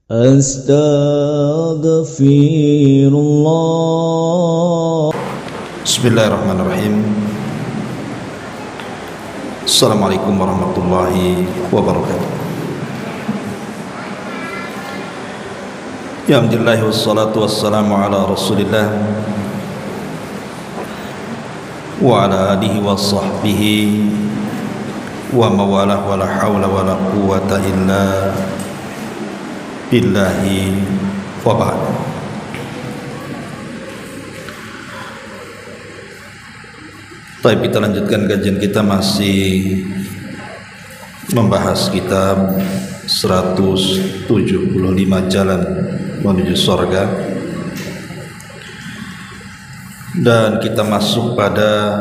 Astaghfirullah. Bismillahirrahmanirrahim. Assalamualaikum warahmatullahi wabarakatuh. Ya alhamdulillah wassalatu wassalamu ala rasulillah wa ala alihi wa sahbihi wa mawalah wa la hawla wa la quwwata illa billahi wa ba'd. Baik, kita lanjutkan kajian kita, masih membahas kitab 175 Jalan Menuju Surga, dan kita masuk pada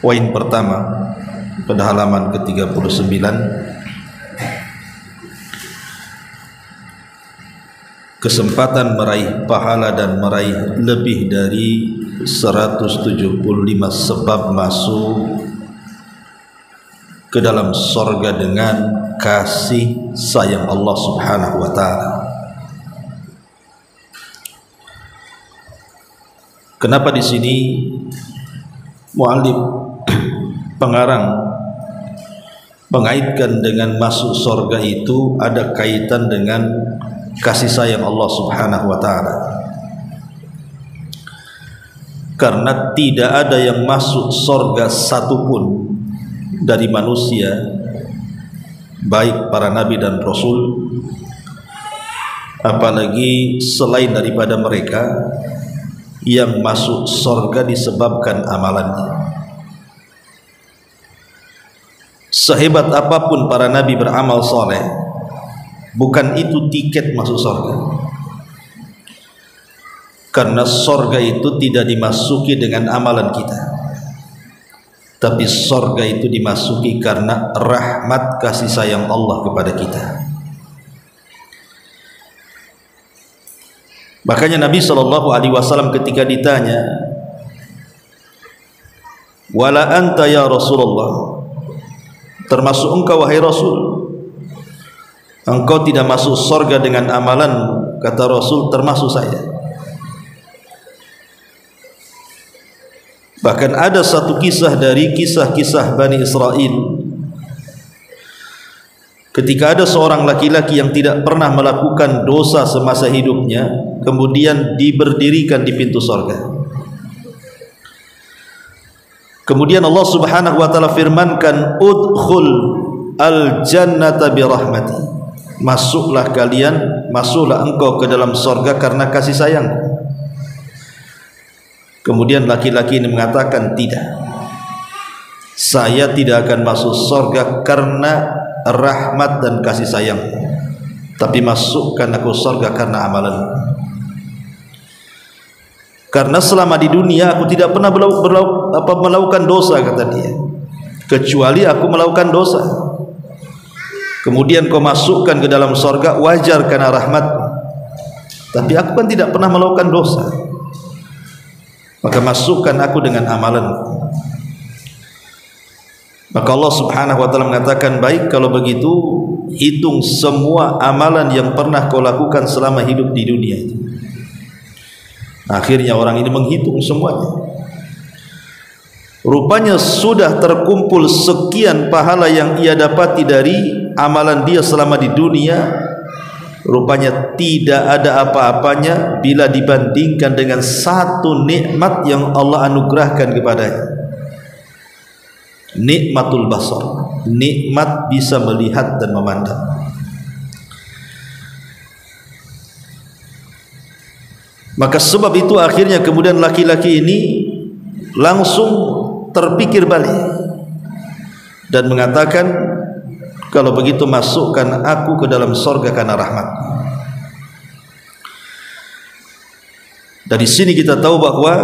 poin pertama pada halaman ke-39. Kesempatan meraih pahala dan meraih lebih dari 175 sebab masuk ke dalam surga dengan kasih sayang Allah Subhanahu wa ta'ala. Kenapa di sini muallif pengarang mengaitkan dengan masuk surga itu ada kaitan dengan kasih sayang Allah Subhanahu wa ta'ala? Karena tidak ada yang masuk surga satupun dari manusia, baik para nabi dan rasul, apalagi selain daripada mereka, yang masuk surga disebabkan amalannya. Sehebat apapun para nabi beramal soleh, bukan itu tiket masuk surga. Karena surga itu tidak dimasuki dengan amalan kita, tapi surga itu dimasuki karena rahmat kasih sayang Allah kepada kita. Makanya Nabi SAW ketika ditanya, wala anta ya Rasulullah, termasuk engkau wahai Rasul, engkau tidak masuk surga dengan amalan, kata Rasul, termasuk saya. Bahkan ada satu kisah dari kisah-kisah Bani Israel, ketika ada seorang laki-laki yang tidak pernah melakukan dosa semasa hidupnya, kemudian diberdirikan di pintu surga. Kemudian Allah Subhanahu wa ta'ala firmankan, udkhul al-jannata birahmati, masuklah kalian, masuklah engkau ke dalam surga karena kasih sayangku. Kemudian laki-laki ini mengatakan, tidak, saya tidak akan masuk surga karena rahmat dan kasih sayang, tapi masukkan aku surga karena amalan. Karena selama di dunia aku tidak pernah melakukan dosa, kata dia, kecuali aku melakukan dosa. Kemudian kau masukkan ke dalam surga, wajar karena rahmat, tapi aku kan tidak pernah melakukan dosa, maka masukkan aku dengan amalan. Maka Allah Subhanahu wa ta'ala mengatakan, baik kalau begitu, hitung semua amalan yang pernah kau lakukan selama hidup di dunia itu. Akhirnya orang ini menghitung semuanya. Rupanya sudah terkumpul sekian pahala yang ia dapati dari amalan dia selama di dunia. Rupanya tidak ada apa-apanya bila dibandingkan dengan satu nikmat yang Allah anugerahkan kepadanya, nikmatul basar, nikmat bisa melihat dan memandang. Maka sebab itu akhirnya kemudian laki-laki ini langsung terpikir balik dan mengatakan, kalau begitu masukkan aku ke dalam surga karena rahmat. Dari sini kita tahu bahwa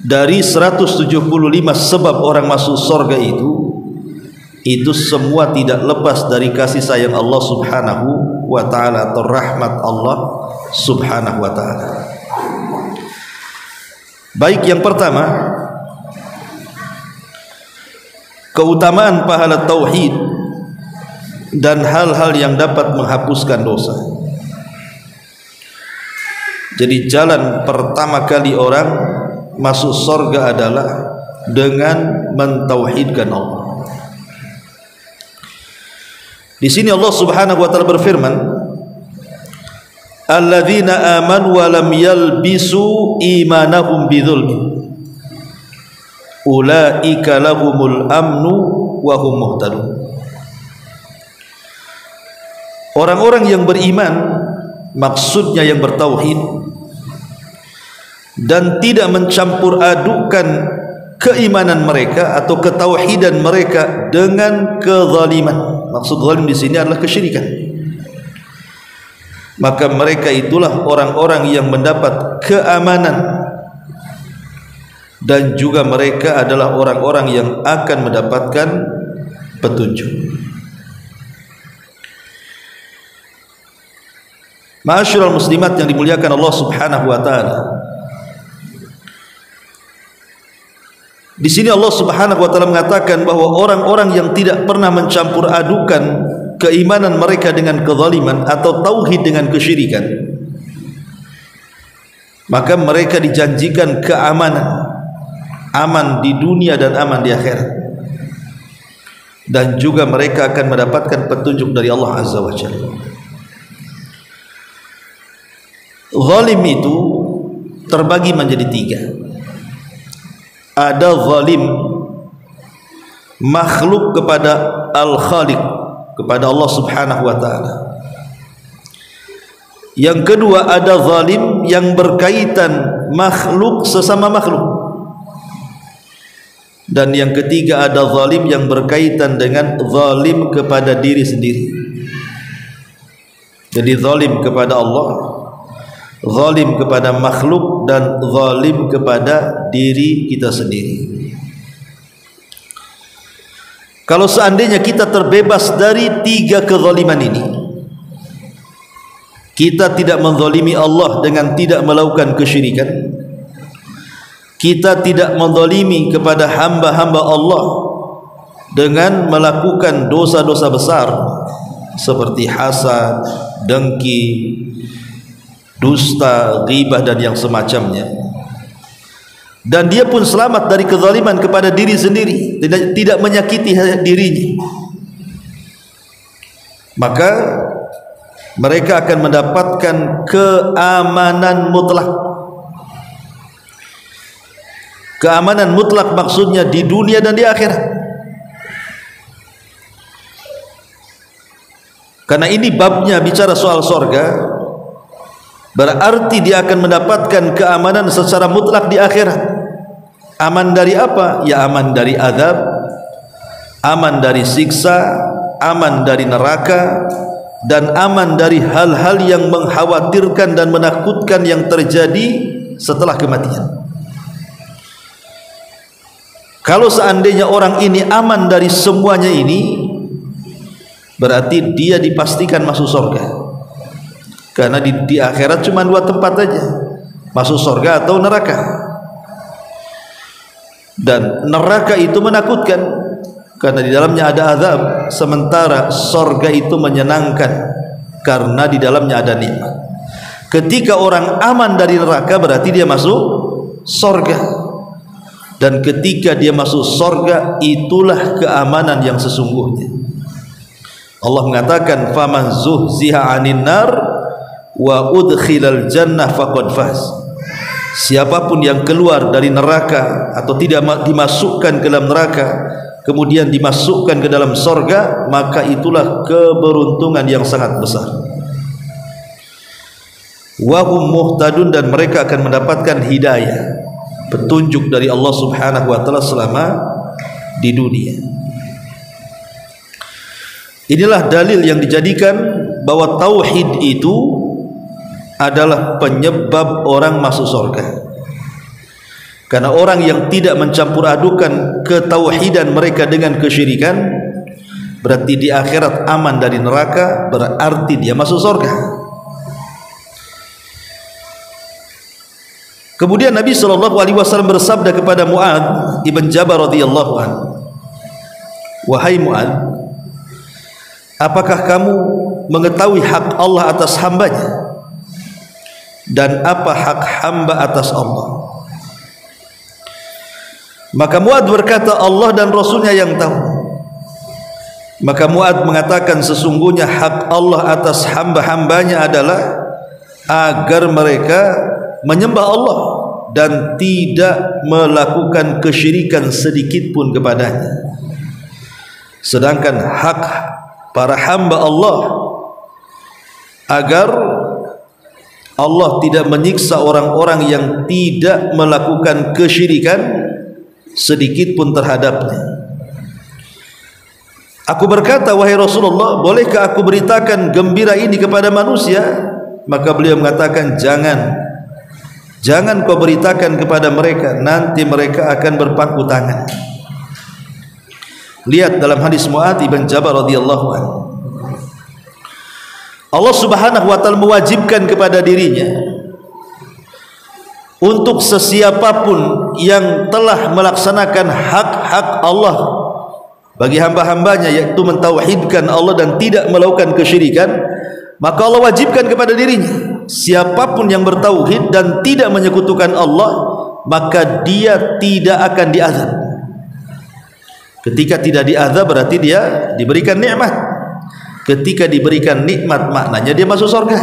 dari 175 sebab orang masuk surga itu semua tidak lepas dari kasih sayang Allah Subhanahu wa ta'ala atau rahmat Allah Subhanahu wa ta'ala. Baik, yang pertama, keutamaan pahala tauhid dan hal-hal yang dapat menghapuskan dosa. Jadi jalan pertama kali orang masuk surga adalah dengan mentauhidkan Allah. Di sini Allah Subhanahu wa taala berfirman, alladzina amanu wa lam yalbisu imanahum bidzulmin ulaika lahumul amnu wa hum muhtadun. Orang-orang yang beriman, maksudnya yang bertauhid dan tidak mencampur adukan keimanan mereka atau ketauhidan mereka dengan kezaliman. Maksud zalim di sini adalah kesyirikan. Maka mereka itulah orang-orang yang mendapat keamanan, dan juga mereka adalah orang-orang yang akan mendapatkan petunjuk. Ma'asyiral muslimat yang dimuliakan Allah Subhanahu wa taala. Di sini Allah Subhanahu wa taala mengatakan bahwa orang-orang yang tidak pernah mencampur adukan keimanan mereka dengan kezaliman atau tauhid dengan kesyirikan, maka mereka dijanjikan keamanan, aman di dunia dan aman di akhirat, dan juga mereka akan mendapatkan petunjuk dari Allah Azza wa Jalla. Zalim itu terbagi menjadi tiga. Ada zalim makhluk kepada Al-Khaliq, kepada Allah Subhanahu wa taala. Yang kedua ada zalim yang berkaitan makhluk sesama makhluk. Dan yang ketiga ada zalim yang berkaitan dengan zalim kepada diri sendiri. Jadi zalim kepada Allah, zalim kepada makhluk, dan zalim kepada diri kita sendiri. Kalau seandainya kita terbebas dari tiga kezaliman ini, kita tidak menzalimi Allah dengan tidak melakukan kesyirikan, kita tidak menzalimi kepada hamba-hamba Allah dengan melakukan dosa-dosa besar seperti hasad, dengki, dusta, ghibah dan yang semacamnya, dan dia pun selamat dari kezaliman kepada diri sendiri, tidak menyakiti dirinya, maka mereka akan mendapatkan keamanan mutlak. Keamanan mutlak maksudnya di dunia dan di akhirat. Karena ini babnya bicara soal surga, berarti dia akan mendapatkan keamanan secara mutlak di akhirat. Aman dari apa? Ya aman dari azab, aman dari siksa, aman dari neraka, dan aman dari hal-hal yang mengkhawatirkan dan menakutkan yang terjadi setelah kematian. Kalau seandainya orang ini aman dari semuanya ini, berarti dia dipastikan masuk surga. Karena di akhirat cuma dua tempat saja, masuk surga atau neraka. Dan neraka itu menakutkan karena di dalamnya ada azab, sementara surga itu menyenangkan karena di dalamnya ada nikmat. Ketika orang aman dari neraka berarti dia masuk surga, dan ketika dia masuk surga itulah keamanan yang sesungguhnya. Allah mengatakan faman zuhziha 'anil nar wa udkhilal jannah faqad faz. Siapapun yang keluar dari neraka atau tidak dimasukkan ke dalam neraka kemudian dimasukkan ke dalam surga, maka itulah keberuntungan yang sangat besar. Wa hum muhtadun, dan mereka akan mendapatkan hidayah, petunjuk dari Allah Subhanahu wa taala selama di dunia. Inilah dalil yang dijadikan bahwa tauhid itu adalah penyebab orang masuk surga. Karena orang yang tidak mencampur adukan ketauhidan mereka dengan kesyirikan, berarti di akhirat aman dari neraka, berarti dia masuk surga. Kemudian Nabi SAW bersabda kepada Mu'adz ibn Jabal radhiyallahu anhu, wahai Mu'adz, apakah kamu mengetahui hak Allah atas hambanya dan apa hak hamba atas Allah? Maka Mu'adz berkata, Allah dan Rasulnya yang tahu. Maka Mu'adz mengatakan, sesungguhnya hak Allah atas hamba-hambanya adalah agar mereka menyembah Allah dan tidak melakukan kesyirikan sedikit pun kepadanya. Sedangkan hak para hamba Allah agar Allah tidak menyiksa orang-orang yang tidak melakukan kesyirikan sedikit pun terhadapnya. Aku berkata, wahai Rasulullah, bolehkah aku beritakan gembira ini kepada manusia? Maka beliau mengatakan, jangan kau beritakan kepada mereka, nanti mereka akan berpangku tangan. Lihat dalam hadis Mu'adz bin Jabal radhiyallahu anhu, Allah Subhanahu wa taala mewajibkan kepada dirinya untuk sesiapapun yang telah melaksanakan hak-hak Allah bagi hamba-hambanya, yaitu mentauhidkan Allah dan tidak melakukan kesyirikan, maka Allah wajibkan kepada dirinya, siapapun yang bertauhid dan tidak menyekutukan Allah, maka dia tidak akan diazab. Ketika tidak diazab berarti dia diberikan nikmat. Ketika diberikan nikmat maknanya dia masuk surga.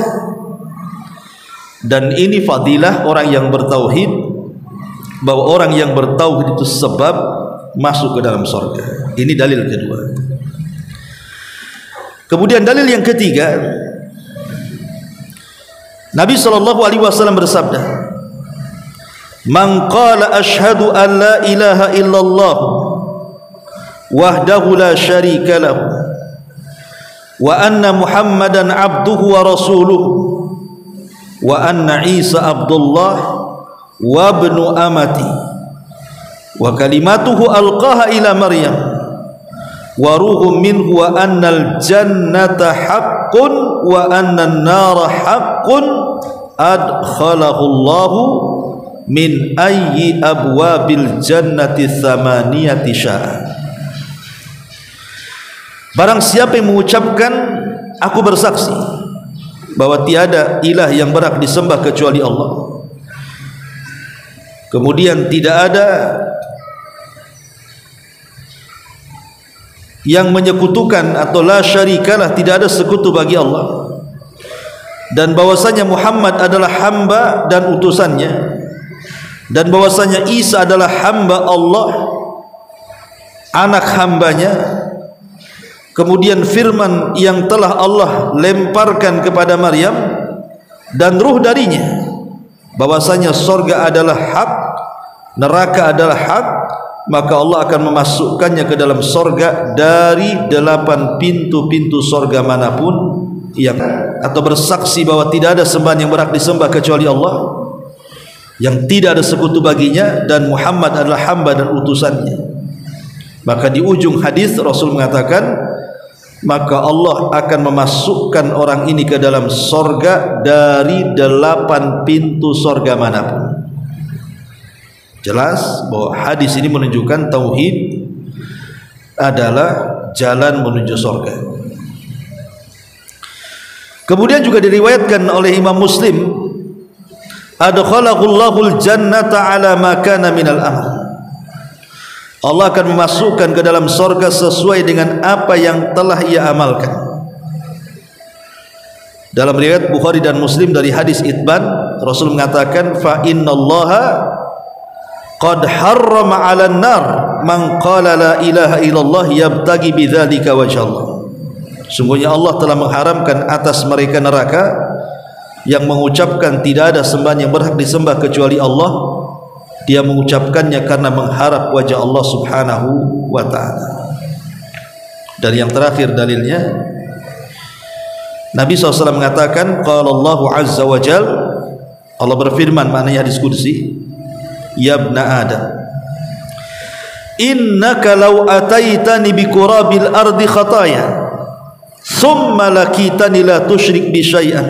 Dan ini fadilah orang yang bertauhid, bahwa orang yang bertauhid itu sebab masuk ke dalam surga. Ini dalil kedua. Kemudian dalil yang ketiga, Nabi SAW bersabda, man qala ashhadu an la ilaha illallah wahdahu la syarika lahu wa anna muhammadan abduhu wa rasuluhu wa anna Isa Abdullah wa ibnu amati wa kalimatuhu alqaha ila Maryam wa ruhum minhu wa annal jannata haqqun wa annan nara haqqun adkhalahu Allahu min ayyi abwabil jannati thamaniyati sya'a. Barang siapa yang mengucapkan aku bersaksi bahwa tiada ilah yang berhak disembah kecuali Allah, kemudian tidak ada yang menyekutukan atau la syarikalah, tidak ada sekutu bagi Allah, dan bahwasanya Muhammad adalah hamba dan utusannya, dan bahwasanya Isa adalah hamba Allah, anak hambanya, kemudian firman yang telah Allah lemparkan kepada Maryam dan ruh darinya, bahwasanya surga adalah hak, neraka adalah hak, maka Allah akan memasukkannya ke dalam surga dari 8 pintu-pintu surga manapun yang, atau bersaksi bahwa tidak ada sembahan yang berhak disembah kecuali Allah, yang tidak ada sekutu baginya, dan Muhammad adalah hamba dan utusannya. Maka di ujung hadis Rasul mengatakan, maka Allah akan memasukkan orang ini ke dalam surga dari 8 pintu surga manapun. Jelas bahwa hadis ini menunjukkan tauhid adalah jalan menuju surga. Kemudian juga diriwayatkan oleh Imam Muslim, adkhalahullahu al-jannata ala ma kana minal amal. Allah akan memasukkan ke dalam surga sesuai dengan apa yang telah ia amalkan. Dalam riwayat Bukhari dan Muslim dari hadis Itban, Rasul mengatakan, fa innallaha qad harrama 'alan nar man qala la ilaha illallah yabtagi bidzalika wajhallah. Sungguhnya Allah telah mengharamkan atas mereka neraka yang mengucapkan tidak ada sembahan yang berhak disembah kecuali Allah, dia mengucapkannya karena mengharap wajah Allah Subhanahu wa ta'ala. Dan yang terakhir dalilnya, Nabi SAW mengatakan, qala Allah azza wa jal, Allah berfirman, maknanya hadis qudsi, ya ibna Adam, innaka law ataitani bi qurabil ardi khataya thumma lakitani la tusyrik bi syai'an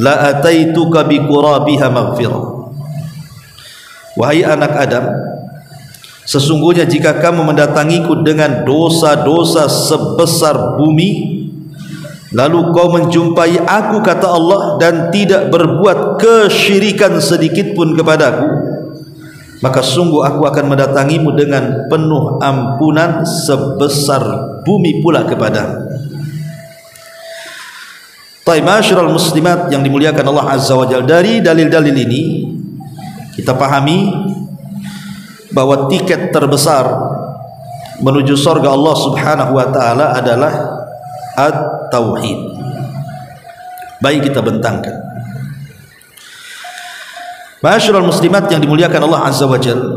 la ataituka bi qurabiha maghfirah. Wahai anak Adam, Sesungguhnya jika kamu mendatangiku dengan dosa-dosa sebesar bumi, lalu kau menjumpai aku, kata Allah, dan tidak berbuat kesyirikan sedikit pun kepadaku, maka sungguh aku akan mendatangimu dengan penuh ampunan sebesar bumi pula kepadamu. Ma'asyiral muslimat yang dimuliakan Allah Azza wa Jalla, dari dalil-dalil ini kita pahami bahwa tiket terbesar menuju surga Allah Subhanahu wa taala adalah at-tauhid. Baik kita bentangkan. Ma'asyiral muslimat yang dimuliakan Allah Azza wa Jalla,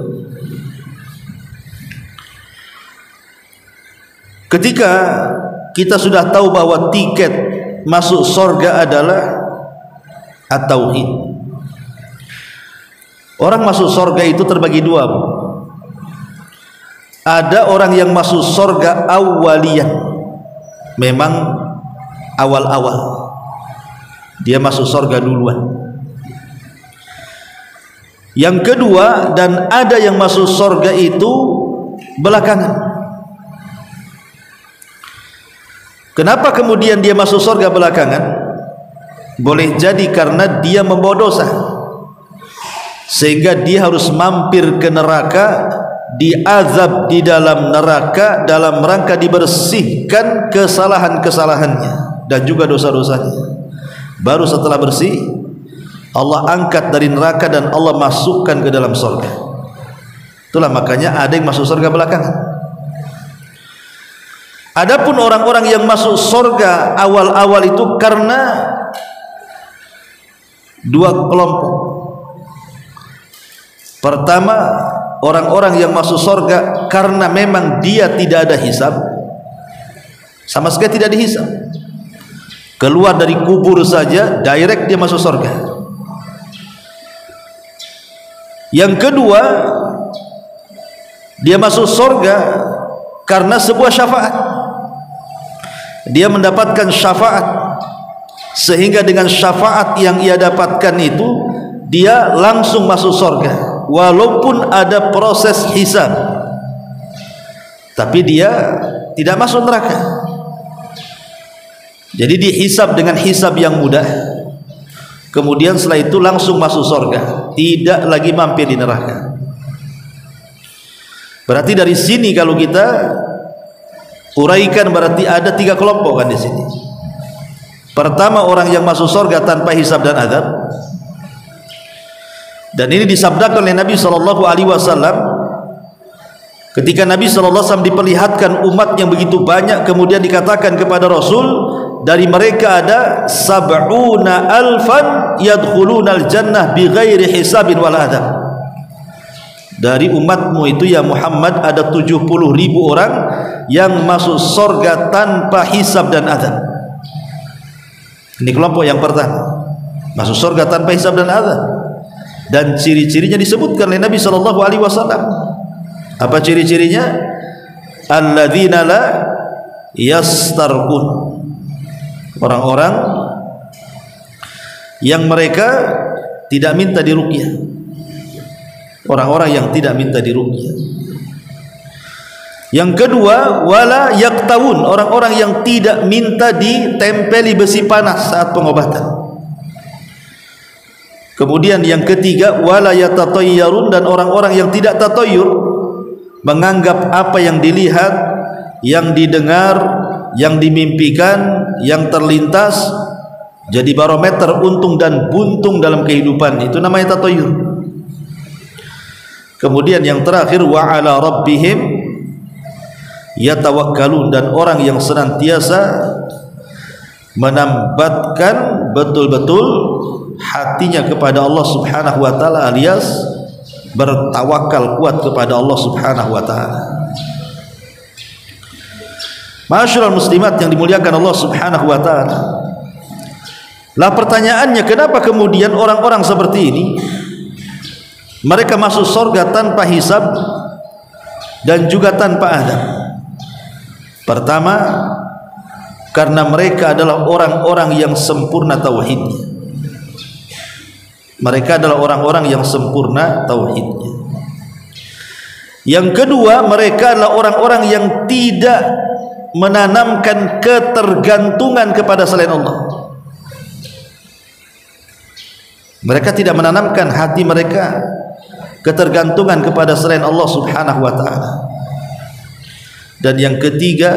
ketika kita sudah tahu bahwa tiket masuk surga adalah at-tauhid, orang masuk surga itu terbagi dua. Ada orang yang masuk surga awaliyah, memang awal-awal dia masuk surga duluan. Yang kedua, dan ada yang masuk surga itu belakangan. Kenapa kemudian dia masuk surga belakangan? Boleh jadi karena dia membawa dosa, sehingga dia harus mampir ke neraka, diazab di dalam neraka dalam rangka dibersihkan kesalahan-kesalahannya dan juga dosa-dosanya. Baru setelah bersih, Allah angkat dari neraka dan Allah masukkan ke dalam surga. Itulah makanya ada yang masuk surga belakangan. Adapun orang-orang yang masuk surga awal-awal itu karena dua kelompok. Pertama, orang-orang yang masuk surga karena memang dia tidak ada hisab, sama sekali tidak dihisab, keluar dari kubur saja direct dia masuk surga. Yang kedua, dia masuk surga karena sebuah syafaat. Dia mendapatkan syafaat, sehingga dengan syafaat yang ia dapatkan itu dia langsung masuk surga, walaupun ada proses hisab, tapi dia tidak masuk neraka. Jadi dihisab dengan hisab yang mudah, kemudian setelah itu langsung masuk surga, tidak lagi mampir di neraka. Berarti dari sini kalau kita uraikan, berarti ada tiga kelompok kan di sini. Pertama, orang yang masuk surga tanpa hisab dan azab. Dan ini disabdakan oleh Nabi SAW ketika Nabi SAW diperlihatkan umat yang begitu banyak, kemudian dikatakan kepada Rasul, dari mereka ada 70.000 yadkhulunal jannah bighairi hisabin wal adab. Dari umatmu itu ya Muhammad ada 70.000 orang yang masuk surga tanpa hisab dan azab. Ini kelompok yang pertama, masuk surga tanpa hisab dan azab. Dan ciri-cirinya disebutkan oleh Nabi SAW. Apa ciri-cirinya? Alladzina la yastarqun, orang-orang yang mereka tidak minta diruqyah. Orang-orang yang tidak minta diruqyah. Yang kedua, wala yaktawun, orang-orang yang tidak minta ditempeli besi panas saat pengobatan. Kemudian yang ketiga, wala yatatayyarun, dan orang-orang yang tidak tatayyur, menganggap apa yang dilihat, yang didengar, yang dimimpikan, yang terlintas jadi barometer untung dan buntung dalam kehidupan. Itu namanya tatayyur. Kemudian yang terakhir, wa ala rabbihim yatawakkalun, dan orang yang senantiasa menambatkan betul-betul hatinya kepada Allah Subhanahu wa taala, alias bertawakal kuat kepada Allah Subhanahu wa taala. Ma'asyiral muslimat yang dimuliakan Allah Subhanahu wa taala. Lah pertanyaannya, kenapa kemudian orang-orang seperti ini mereka masuk surga tanpa hisab dan juga tanpa adab? Pertama, karena mereka adalah orang-orang yang sempurna tauhidnya. Mereka adalah orang-orang yang sempurna tauhidnya. Yang kedua, mereka adalah orang-orang yang tidak menanamkan ketergantungan kepada selain Allah. Mereka tidak menanamkan hati mereka ketergantungan kepada selain Allah Subhanahu wa ta'ala. Dan yang ketiga,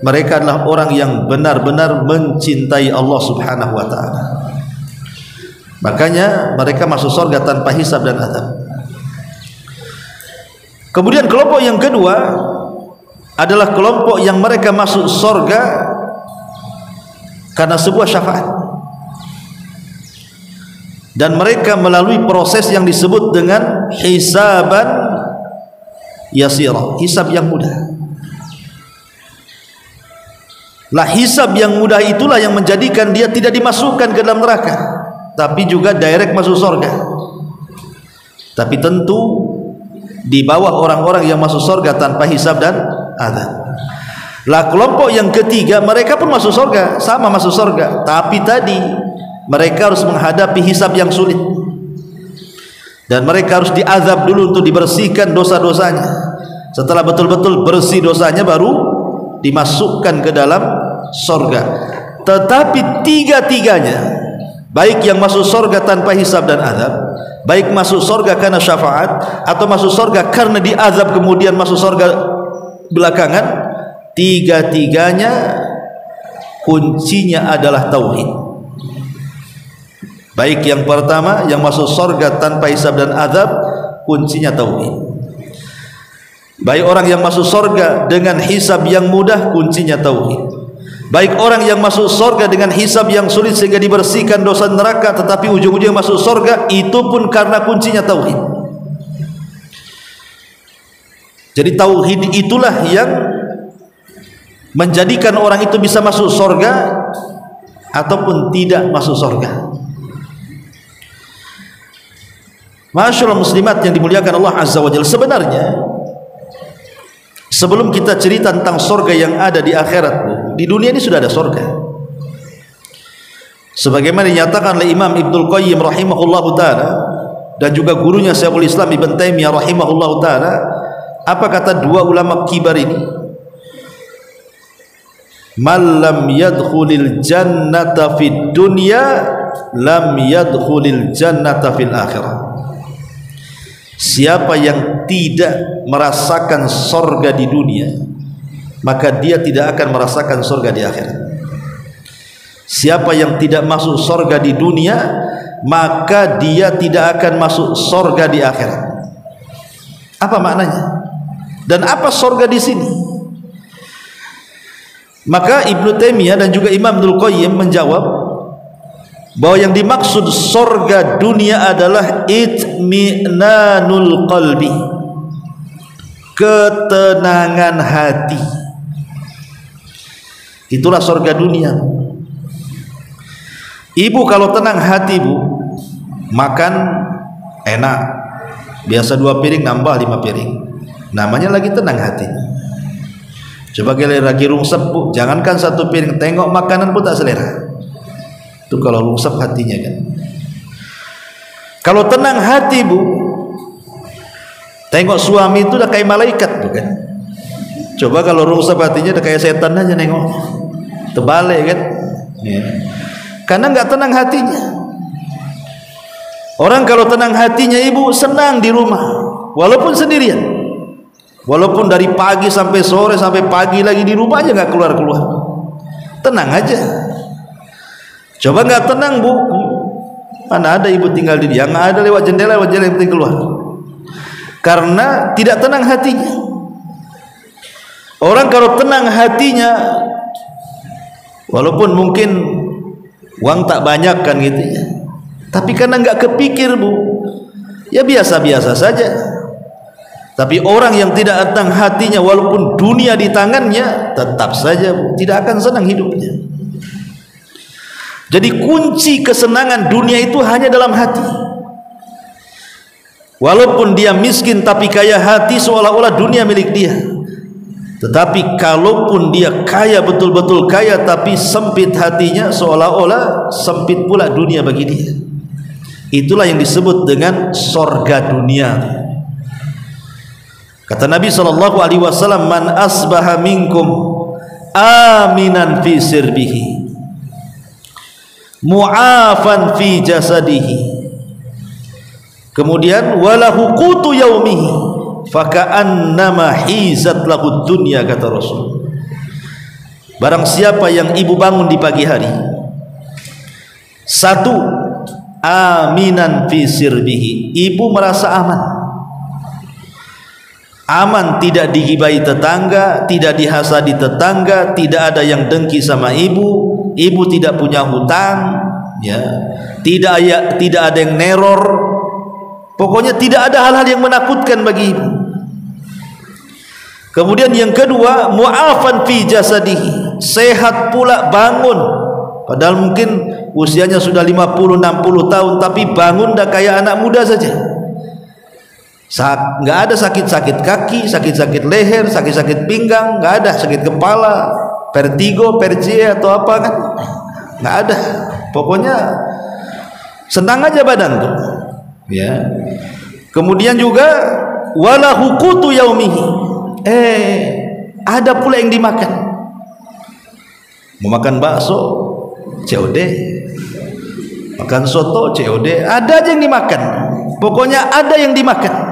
mereka adalah orang yang benar-benar mencintai Allah Subhanahu wa ta'ala. Makanya mereka masuk surga tanpa hisab dan azab. Kemudian kelompok yang kedua adalah kelompok yang mereka masuk surga karena sebuah syafaat, dan mereka melalui proses yang disebut dengan hisaban yasira, hisab yang mudah. Lah hisab yang mudah itulah yang menjadikan dia tidak dimasukkan ke dalam neraka, tapi juga direct masuk surga. Tapi tentu di bawah orang-orang yang masuk surga tanpa hisab dan azab. Lah kelompok yang ketiga, mereka pun masuk surga, sama masuk surga, tapi tadi mereka harus menghadapi hisab yang sulit, dan mereka harus diazab dulu untuk dibersihkan dosa-dosanya. Setelah betul-betul bersih dosanya, baru dimasukkan ke dalam surga. Tetapi tiga-tiganya, baik yang masuk surga tanpa hisab dan azab, baik masuk surga karena syafaat, atau masuk surga karena diazab kemudian masuk surga belakangan, tiga-tiganya kuncinya adalah tauhid. Baik yang pertama, yang masuk surga tanpa hisab dan azab, kuncinya tauhid. Baik orang yang masuk surga dengan hisab yang mudah, kuncinya tauhid. Baik orang yang masuk surga dengan hisab yang sulit sehingga dibersihkan dosa neraka, tetapi ujung-ujungnya masuk surga, itu pun karena kuncinya tauhid. Jadi tauhid itulah yang menjadikan orang itu bisa masuk surga ataupun tidak masuk surga. Masyaallah muslimat yang dimuliakan Allah Azza wa Jalla, sebenarnya sebelum kita cerita tentang surga yang ada di akhirat, di dunia ini sudah ada surga. Sebagaimana dinyatakan oleh Imam Ibnul Qayyim rahimahullahu ta'ala, dan juga gurunya Syekhul Islam Ibn Taimiyah rahimahullahu ta'ala. Apa kata dua ulama kibar ini? Man lam yadkhulil jannata fid dunya lam yadkhulil jannata fil akhirah. Siapa yang tidak merasakan surga di dunia, maka dia tidak akan merasakan surga di akhirat. Siapa yang tidak masuk surga di dunia, maka dia tidak akan masuk surga di akhirat. Apa maknanya? Dan apa surga di sini? Maka Ibnu Taimiyah dan juga Imam Ibnul Qayyim menjawab bahwa yang dimaksud surga dunia adalah itminanul qalbi, ketenangan hati. Itulah surga dunia. Ibu kalau tenang hati, bu, makan enak, biasa 2 piring nambah 5 piring, namanya lagi tenang hati. Coba kalian lagi rungsep, bu, jangankan 1 piring, tengok makanan pun tak selera. Itu kalau rungsep hatinya kan. Kalau tenang hati, bu, tengok suami itu udah kayak malaikat, bukan? Coba kalau rungsep hatinya udah kayak setan aja nengok, terbalik kan? Ya. Karena nggak tenang hatinya. Orang kalau tenang hatinya, ibu, senang di rumah, walaupun sendirian, walaupun dari pagi sampai sore sampai pagi lagi di rumah aja nggak keluar-keluar, tenang aja. Coba nggak tenang, bu, mana ada ibu tinggal di dia, nggak ada lewat jendela yang penting keluar, karena tidak tenang hatinya. Orang kalau tenang hatinya, walaupun mungkin uang tak banyak kan gitu ya, tapi karena nggak kepikir, bu, ya biasa-biasa saja. Tapi orang yang tidak tenang hatinya, walaupun dunia di tangannya, tetap saja, bu, tidak akan senang hidupnya. Jadi kunci kesenangan dunia itu hanya dalam hati. Walaupun dia miskin tapi kaya hati, seolah-olah dunia milik dia. Tetapi kalaupun dia kaya, betul-betul kaya, tapi sempit hatinya, seolah-olah sempit pula dunia bagi dia. Itulah yang disebut dengan surga dunia. Kata Nabi SAW, man asbaha minkum aminan fi sirbihi mu'afan fi jasadihi, kemudian walahu qutu yaumihi faka'annama hizat lahu dunya, kata Rasul. Barang siapa yang ibu bangun di pagi hari, satu, aminan fi sirbihi, ibu merasa aman, aman, tidak digibai tetangga, tidak dihasadi tetangga, tidak ada yang dengki sama ibu, ibu tidak punya hutang, ya, tidak ada yang neror, pokoknya tidak ada hal-hal yang menakutkan bagi ibu. Kemudian yang kedua, mu'afan fi jasadihi, sehat pula, bangun, padahal mungkin usianya sudah 50-60 tahun, tapi bangun dah kayak anak muda saja. Nggak ada sakit-sakit kaki, sakit-sakit leher, sakit-sakit pinggang, nggak ada sakit kepala, vertigo, percie atau apa kan, nggak ada. Pokoknya senang aja badan tuh, ya. Kemudian juga walahu qutu yaumihi, ada pula yang dimakan. Mau makan bakso, COD, makan soto, COD, ada aja yang dimakan. Pokoknya ada yang dimakan.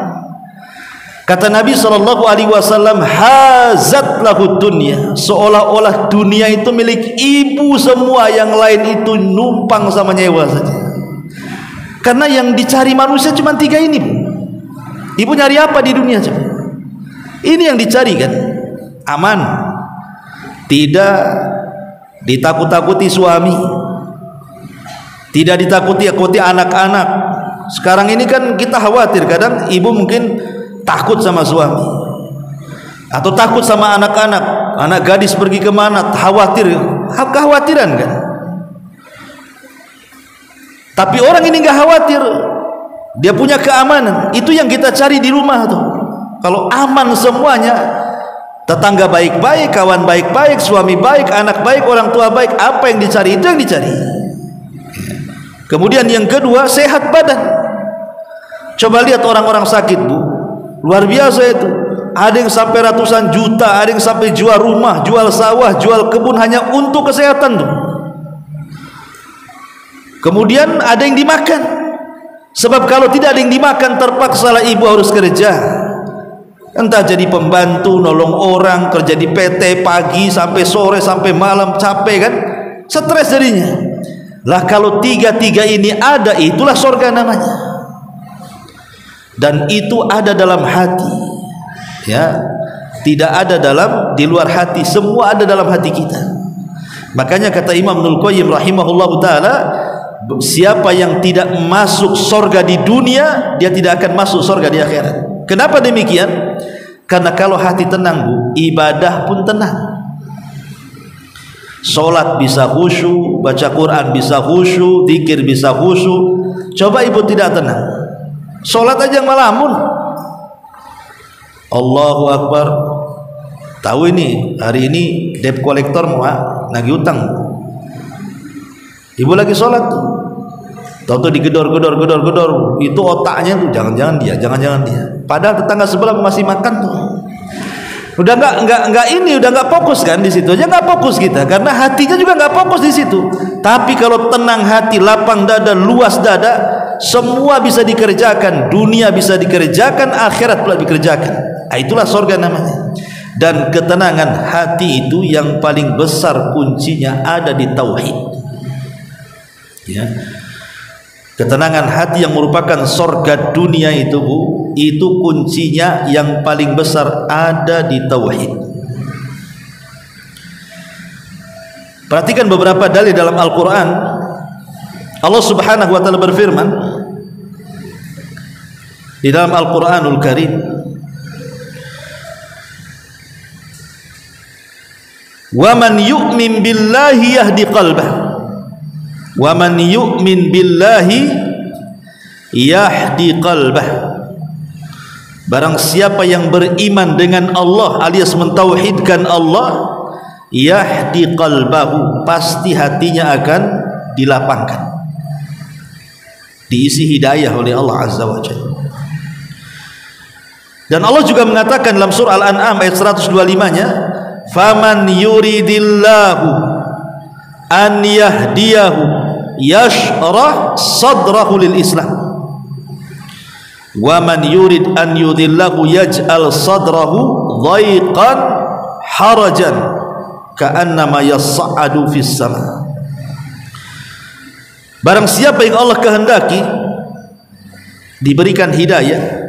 Kata Nabi SAW, hazat lahu dunya, seolah-olah dunia itu milik ibu semua, yang lain itu numpang sama nyewa saja. Karena yang dicari manusia cuma 3 ini, Bu. Ibu nyari apa di dunia coba? Ini yang dicari kan, aman, tidak ditakut-takuti suami, tidak ditakuti anak-anak. Sekarang ini kan kita khawatir, kadang ibu mungkin takut sama suami atau takut sama anak-anak, anak gadis pergi kemana, khawatir, kekhawatiran kan. Tapi orang ini nggak khawatir, dia punya keamanan. Itu yang kita cari di rumah tuh. Kalau aman semuanya, tetangga baik-baik, kawan baik-baik, suami baik, anak baik, orang tua baik, apa yang dicari? Itu yang dicari. Kemudian yang kedua, sehat badan. Coba lihat orang-orang sakit, Bu, luar biasa itu. Ada yang sampai ratusan juta, ada yang sampai jual rumah, jual sawah, jual kebun hanya untuk kesehatan tuh. Kemudian ada yang dimakan, sebab kalau tidak ada yang dimakan, terpaksalah ibu harus kerja, entah jadi pembantu, nolong orang, kerja di PT pagi sampai sore sampai malam, capek kan, stres jadinya. Lah kalau tiga-tiga ini ada, itulah surga namanya. Dan itu ada dalam hati, ya, tidak ada di luar hati, semua ada dalam hati kita. Makanya kata Imam Ibnul Qayyim rahimahullahu taala, siapa yang tidak masuk surga di dunia, dia tidak akan masuk surga di akhirat. Kenapa demikian? Karena kalau hati tenang, Bu, ibadah pun tenang. Salat bisa khusyuk, baca Quran bisa khusyuk, zikir bisa khusyuk. Coba ibu tidak tenang, salat aja ngelamun, Allahu Akbar. Tahu ini hari ini debt collector mau nagih utang, ibu lagi sholat tuh, tahu digedor, itu otaknya tuh jangan-jangan dia. Padahal tetangga sebelah masih makan tuh. Udah nggak fokus kan di situ aja, nggak fokus kita, karena hatinya juga nggak fokus di situ. Tapi kalau tenang hati, lapang dada, luas dada, semua bisa dikerjakan, dunia bisa dikerjakan, akhirat pula dikerjakan. Nah, itulah surga namanya. Dan ketenangan hati itu yang paling besar kuncinya ada di tauhid, ya. Ketenangan hati yang merupakan surga dunia itu, Bu, itu kuncinya yang paling besar ada di tauhid. Perhatikan beberapa dalil dalam Al-Quran. Allah Subhanahu wa ta'ala berfirman di dalam Al-Quranul Karim, wa man yu'min billahi yahdi qalbah, wa man yu'min billahi yahdi qalbah. Barang siapa yang beriman dengan Allah alias mentauhidkan Allah, yahdi qalbahu, pasti hatinya akan dilapangkan, diisi hidayah oleh Allah Azza wa Jalla. Dan Allah juga mengatakan dalam surah Al-An'am ayat 125-nya, faman yuridillahu an yahdiyahu yashrah sadrahu lil Islam wa man yurid an yudillahu yaj'al sadrahu dhaiqan harajan ka'annama yas'adu fis sama. Barang siapa yang Allah kehendaki diberikan hidayah,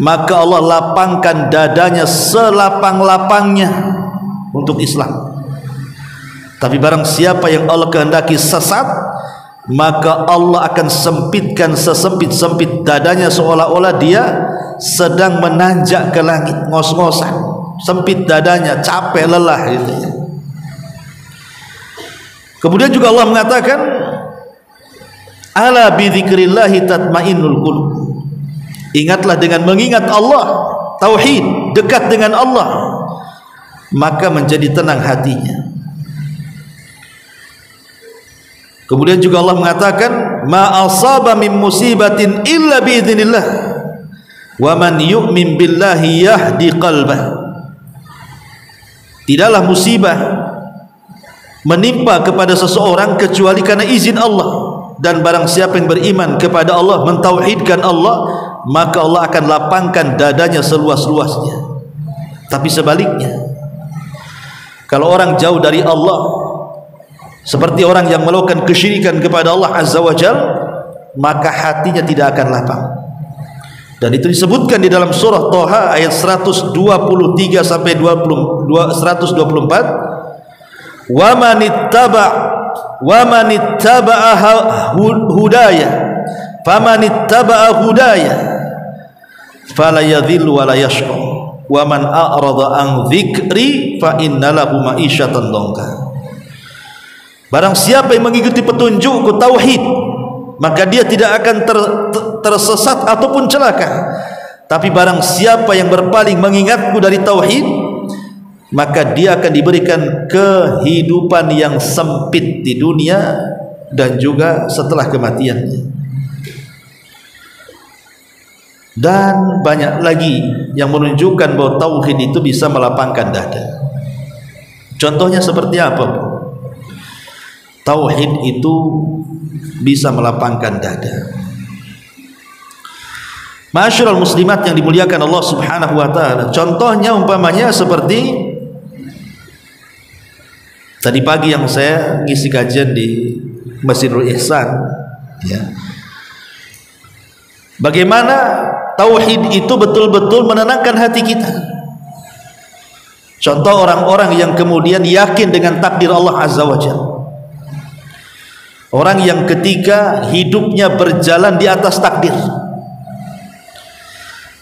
maka Allah lapangkan dadanya selapang-lapangnya untuk Islam. Tapi barang siapa yang Allah kehendaki sesat, maka Allah akan sempitkan sesempit-sempit dadanya, seolah-olah dia sedang menanjak ke langit, ngos-ngosan, sempit dadanya, capek, lelah gitu. Kemudian juga Allah mengatakan, ala bidzikrillahi tatmainnul qulub. Ingatlah dengan mengingat Allah, tauhid, dekat dengan Allah, maka menjadi tenang hatinya. Kemudian juga Allah mengatakan, ma asaba min musibatin illa biidznillah wa man yu'min billahi yahdi qalbah. Tidaklah musibah menimpa kepada seseorang kecuali karena izin Allah, dan barang siapa yang beriman kepada Allah, mentauhidkan Allah, maka Allah akan lapangkan dadanya seluas-luasnya. Tapi sebaliknya, kalau orang jauh dari Allah, seperti orang yang melakukan kesyirikan kepada Allah Azza wa Jalla, maka hatinya tidak akan lapang. Dan itu disebutkan di dalam surah Thaha ayat 123 sampai 124, wa man ittaba'a hudaya faman ittaba'a hudaya fala yadhillu wa la yashqa wa man a'rada an dzikri fa innalahu ma'isyatan dhanka. Barang siapa yang mengikuti petunjukku tauhid, maka dia tidak akan tersesat ataupun celaka. Tapi barang siapa yang berpaling mengingatku dari tauhid, maka dia akan diberikan kehidupan yang sempit di dunia dan juga setelah kematiannya. Dan banyak lagi yang menunjukkan bahwa tauhid itu bisa melapangkan dada. Contohnya seperti apa? Tauhid itu bisa melapangkan dada. Ma'asyiral muslimat yang dimuliakan Allah Subhanahu wa taala, contohnya umpamanya seperti tadi pagi yang saya ngisi kajian di Masjidul Ihsan, ya. Bagaimana tauhid itu betul-betul menenangkan hati kita. Contoh orang-orang yang kemudian yakin dengan takdir Allah Azza wa Jalla. Orang yang ketika hidupnya berjalan di atas takdir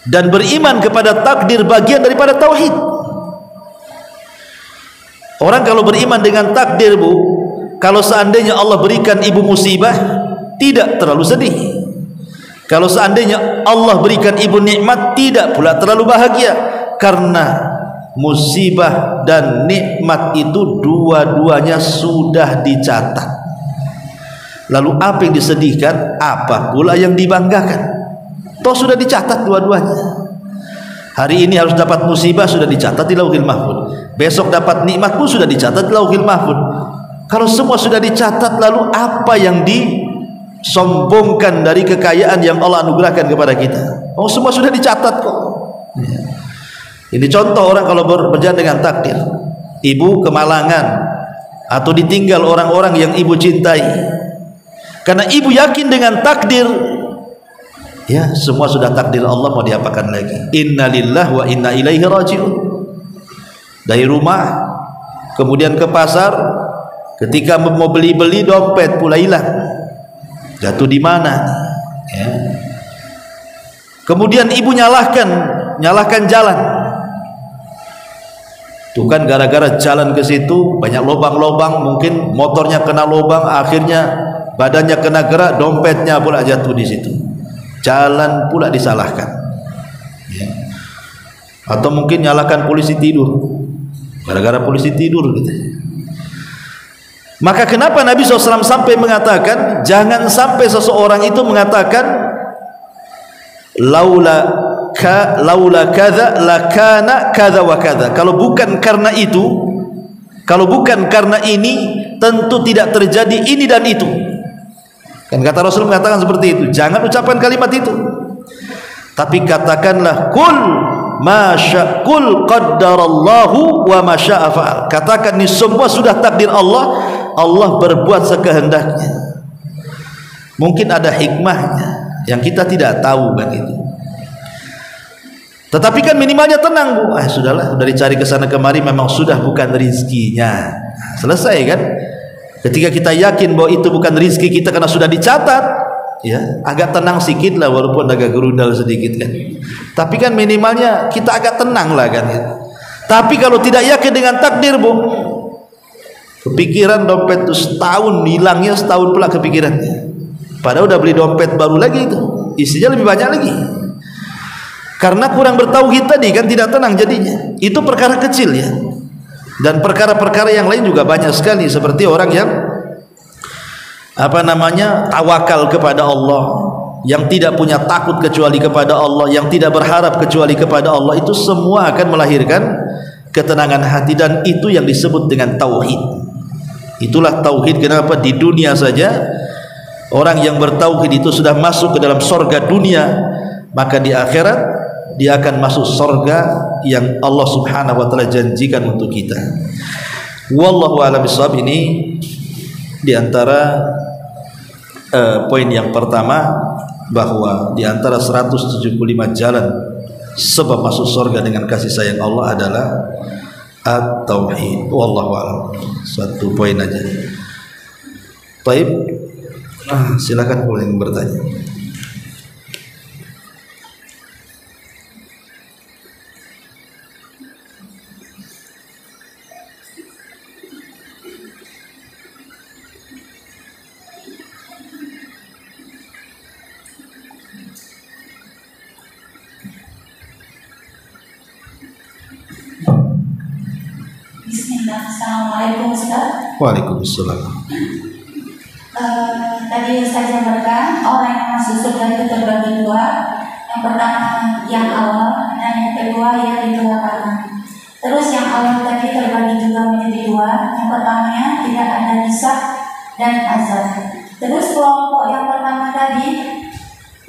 dan beriman kepada takdir bagian daripada tauhid. Orang kalau beriman dengan takdir, Bu, kalau seandainya Allah berikan ibu musibah, tidak terlalu sedih. Kalau seandainya Allah berikan ibu nikmat, tidak pula terlalu bahagia, karena musibah dan nikmat itu dua-duanya sudah dicatat. Lalu apa yang disedihkan, apa pula yang dibanggakan? Toh sudah dicatat dua-duanya. Hari ini harus dapat musibah, sudah dicatat di Lauhil Mahfuz. Besok dapat nikmat pun sudah dicatat di Lauhil Mahfuz. Kalau semua sudah dicatat, lalu apa yang disombongkan dari kekayaan yang Allah anugerahkan kepada kita? Oh, semua sudah dicatat kok. Ini contoh orang kalau berjalan dengan takdir. Ibu kemalangan atau ditinggal orang-orang yang ibu cintai, karena ibu yakin dengan takdir, ya semua sudah takdir Allah, mau diapakan lagi. Innalillahi wa inna ilaihi raji'un. Dari rumah kemudian ke pasar, ketika mau beli-beli dompet pula hilang, jatuh di mana, ya. Kemudian ibu nyalahkan jalan. Tuh kan gara-gara jalan ke situ banyak lubang-lubang, mungkin motornya kena lubang, akhirnya badannya kena gerak, dompetnya pula jatuh di situ. Jalan pula disalahkan, ya. Atau mungkin nyalakan polisi tidur, gara-gara polisi tidur gitu. Maka kenapa Nabi SAW sampai mengatakan, jangan sampai seseorang itu mengatakan, laula laula kadza lakana kadza wa kadza. Kalau bukan karena itu, kalau bukan karena ini, tentu tidak terjadi ini dan itu. Kan kata Rasul mengatakan seperti itu. Jangan ucapkan kalimat itu, tapi katakanlah kul masya kul qaddarallahu wa masya'a fa'al. Katakan ini semua sudah takdir Allah, Allah berbuat sekehendaknya. Mungkin ada hikmahnya yang kita tidak tahu kan itu. Tetapi kan minimalnya tenang, Bu. Sudahlah, sudah dicari ke sana kemari, memang sudah bukan rizkinya. Selesai kan? Ketika kita yakin bahwa itu bukan rizki kita karena sudah dicatat, ya agak tenang sedikit lah, walaupun agak gerundal sedikit kan. Tapi kan minimalnya kita agak tenang lah kan ya. Tapi kalau tidak yakin dengan takdir, Bu, kepikiran dompet itu setahun hilangnya, setahun pula kepikirannya. Padahal udah beli dompet baru lagi, itu isinya lebih banyak lagi. Karena kurang bertauhid tadi kan, tidak tenang jadinya. Itu perkara kecil ya. Dan perkara-perkara yang lain juga banyak sekali, seperti orang yang tawakal kepada Allah, yang tidak punya takut kecuali kepada Allah, yang tidak berharap kecuali kepada Allah. Itu semua akan melahirkan ketenangan hati, dan itu yang disebut dengan tauhid. Itulah tauhid. Kenapa di dunia saja orang yang bertauhid itu sudah masuk ke dalam sorga dunia, maka di akhirat dia akan masuk sorga yang Allah subhanahu wa ta'ala janjikan untuk kita. Wallahu a'lam bishawab. Ini diantara poin yang pertama, bahwa diantara 175 jalan sebab masuk sorga dengan kasih sayang Allah adalah at-tauhid. Wallahu a'lam. Satu poin aja. Baik, silakan boleh bertanya. Assalamualaikum Ustaz. Waalaikumsalam. Tadi Ustaz jabarkan orang yang masuk surga itu terbagi dua. Yang pertama yang awal, dan yang kedua yang di belakangan. Terus yang awal tadi terbagi juga menjadi dua. Yang pertamanya tidak ada hisab dan azab. Terus kelompok yang pertama tadi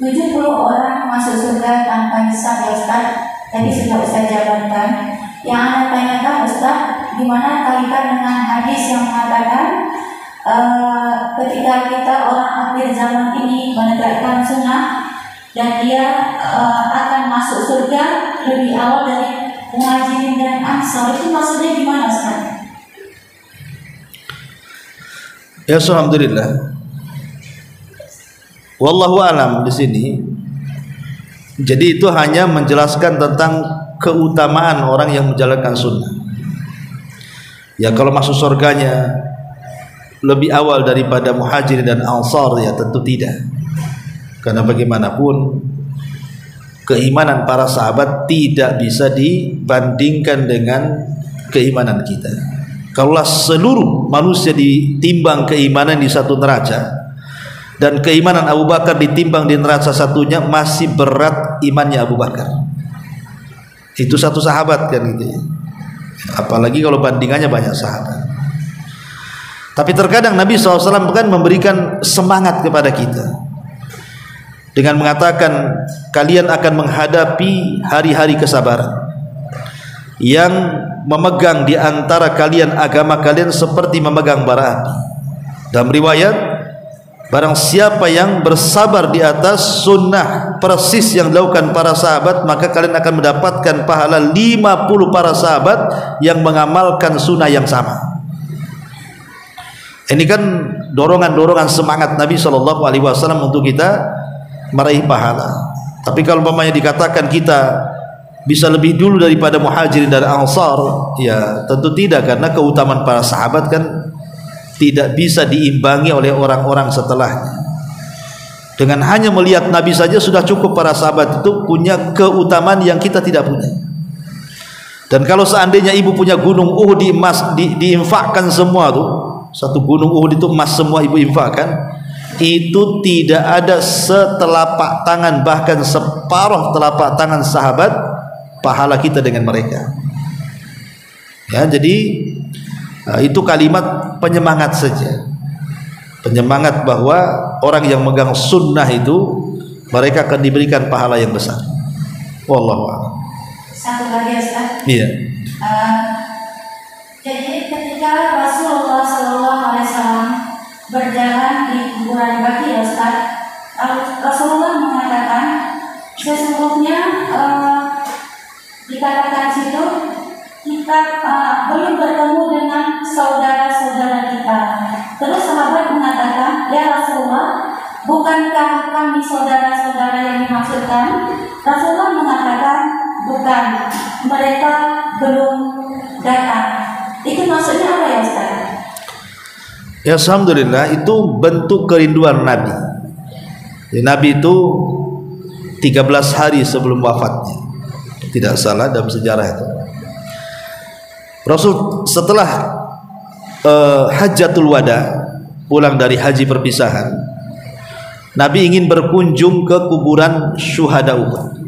70 orang masuk surga tanpa hisab ya Ustaz. Tadi sudah Ustaz jabarkan. Yang Anda tanyakan Ustaz, gimana kaitan dengan hadis yang mengatakan ketika kita orang akhir zaman ini menegakkan sunnah dan dia akan masuk surga lebih awal dari Muhajirin dan Ansar, itu maksudnya gimana Ustaz? Ya, alhamdulillah. Wallahu alam di sini. Jadi itu hanya menjelaskan tentang keutamaan orang yang menjalankan sunnah. Ya, kalau masuk surganya lebih awal daripada Muhajirin dan Ansar, ya tentu tidak. Karena bagaimanapun keimanan para sahabat tidak bisa dibandingkan dengan keimanan kita. Kalaulah seluruh manusia ditimbang keimanan di satu neraca, dan keimanan Abu Bakar ditimbang di neraca satunya, masih berat imannya Abu Bakar. Itu satu sahabat kan gitu ya. Apalagi kalau bandingannya banyak sahabat. Tapi terkadang Nabi SAW kan memberikan semangat kepada kita dengan mengatakan, kalian akan menghadapi hari-hari kesabaran. Yang memegang di antara kalian agama kalian seperti memegang bara api. Dalam riwayat, barang siapa yang bersabar di atas sunnah persis yang dilakukan para sahabat, maka kalian akan mendapatkan pahala 50 para sahabat yang mengamalkan sunnah yang sama. Ini kan dorongan-dorongan semangat Nabi SAW untuk kita meraih pahala. Tapi kalau umpamanya dikatakan kita bisa lebih dulu daripada Muhajirin dan Ansar, ya tentu tidak, karena keutamaan para sahabat kan tidak bisa diimbangi oleh orang-orang setelahnya. Dengan hanya melihat Nabi saja sudah cukup para sahabat itu punya keutamaan yang kita tidak punya. Dan kalau seandainya ibu punya gunung Uhud di emas, diinfakkan semua tuh, satu gunung Uhud itu emas semua ibu infakkan, itu tidak ada setelapak tangan, bahkan separuh telapak tangan sahabat pahala kita dengan mereka. Ya, jadi itu kalimat penyemangat saja, penyemangat bahwa orang yang megang sunnah itu mereka akan diberikan pahala yang besar. Wallahu a'lam. Satu lagi Ustaz. Iya. Jadi ketika Rasulullah SAW berjalan di kuburan Baqi ya Ustaz, Rasulullah mengatakan sesungguhnya dikatakan situ kita belum bertemu dengan saudara-saudara kita. Terus sahabat mengatakan, ya Rasulullah, bukankah kami saudara-saudara yang dimaksudkan? Rasulullah mengatakan, bukan, mereka belum datang. Itu maksudnya apa ya Ustaz? Ya, alhamdulillah, itu bentuk kerinduan Nabi. Ya, Nabi itu 13 hari sebelum wafatnya, tidak salah dalam sejarah itu. Rasul setelah Hajjatul Wada, pulang dari haji perpisahan, Nabi ingin berkunjung ke kuburan syuhada Uhud.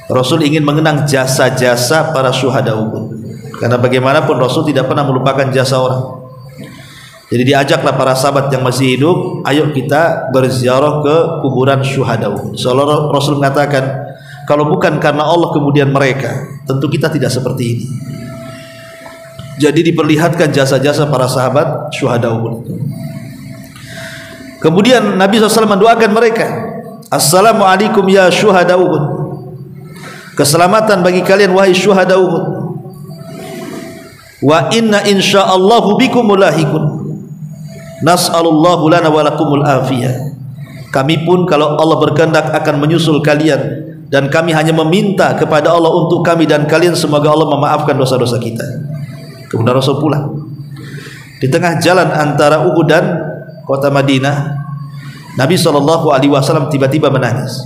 Rasul ingin mengenang jasa-jasa para syuhada Uhud, karena bagaimanapun Rasul tidak pernah melupakan jasa orang. Jadi diajaklah para sahabat yang masih hidup, ayo kita berziarah ke kuburan syuhada Uhud. Soalnya Rasul mengatakan, kalau bukan karena Allah kemudian mereka, tentu kita tidak seperti ini. Jadi diperlihatkan jasa-jasa para sahabat syuhada Uhud. Kemudian Nabi SAW mendoakan mereka, Assalamualaikum ya syuhada Uhud, keselamatan bagi kalian wahai syuhada Uhud. Wa inna insyaallahu bikum mulahikun, nas'alullahu lana wa lakumul afiyah. Kami pun kalau Allah berkehendak akan menyusul kalian, dan kami hanya meminta kepada Allah untuk kami dan kalian semoga Allah memaafkan dosa-dosa kita. Kemudian Rasul pulang. Di tengah jalan antara Uhud dan kota Madinah, Nabi SAW tiba-tiba menangis.